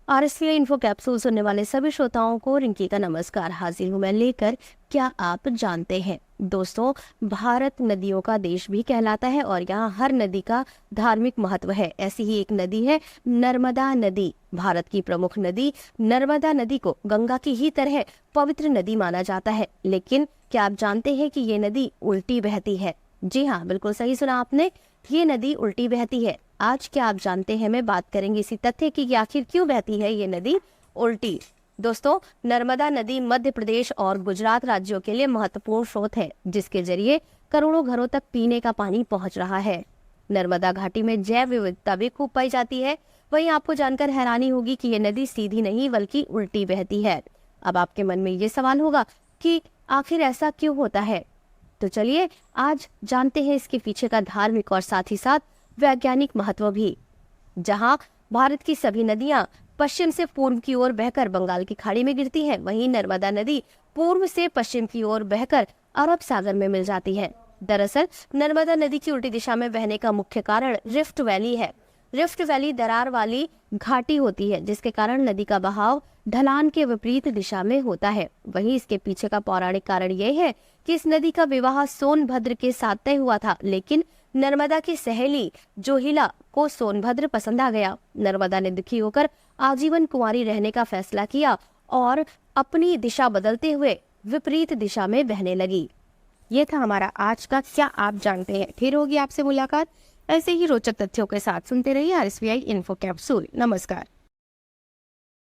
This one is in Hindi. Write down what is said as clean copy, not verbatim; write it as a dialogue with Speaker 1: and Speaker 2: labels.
Speaker 1: आरएसवीआई इन्फो कैप्सूल सुनने वाले सभी श्रोताओं को रिंकी का नमस्कार। हाजिर हूँ मैं लेकर क्या आप जानते हैं। दोस्तों, भारत नदियों का देश भी कहलाता है और यहाँ हर नदी का धार्मिक महत्व है। ऐसी ही एक नदी है नर्मदा नदी। भारत की प्रमुख नदी नर्मदा नदी को गंगा की ही तरह पवित्र नदी माना जाता है। लेकिन क्या आप जानते हैं कि ये नदी उल्टी बहती है? जी हाँ, बिल्कुल सही सुना आपने, ये नदी उल्टी बहती है। आज क्या आप जानते हैं में बात करेंगे इसी तथ्य की कि आखिर क्यों बहती है ये नदी उल्टी। दोस्तों, नर्मदा नदी मध्य प्रदेश और गुजरात राज्यों के लिए महत्वपूर्ण स्रोत है, जिसके जरिए करोड़ों घरों तक पीने का पानी पहुंच रहा है। नर्मदा घाटी में जैव विविधता भी खूब पाई जाती है। वहीं आपको जानकर हैरानी होगी कि ये नदी सीधी नहीं बल्कि उल्टी बहती है। अब आपके मन में ये सवाल होगा कि आखिर ऐसा क्यों होता है, तो चलिए आज जानते हैं इसके पीछे का धार्मिक और साथ ही साथ वैज्ञानिक महत्व भी। जहां भारत की सभी नदियां पश्चिम से पूर्व की ओर बहकर बंगाल की खाड़ी में गिरती हैं, वहीं नर्मदा नदी पूर्व से पश्चिम की ओर बहकर अरब सागर में मिल जाती है। दरअसल नर्मदा नदी की उल्टी दिशा में बहने का मुख्य कारण रिफ्ट वैली है। रिफ्ट वैली दरार वाली घाटी होती है, जिसके कारण नदी का बहाव ढलान के विपरीत दिशा में होता है। वहीं इसके पीछे का पौराणिक कारण यह है कि इस नदी का विवाह सोनभद्र के साथ तय हुआ था, लेकिन नर्मदा की सहेली जोहिला को सोनभद्र पसंद आ गया। नर्मदा ने दुखी होकर आजीवन कुंवारी रहने का फैसला किया और अपनी दिशा बदलते हुए विपरीत दिशा में बहने लगी। ये था हमारा आज का क्या आप जानते हैं। फिर होगी आपसे मुलाकात ऐसे ही रोचक तथ्यों के साथ। सुनते रहिए आरएसवीआई इन्फो कैप्सूल। नमस्कार।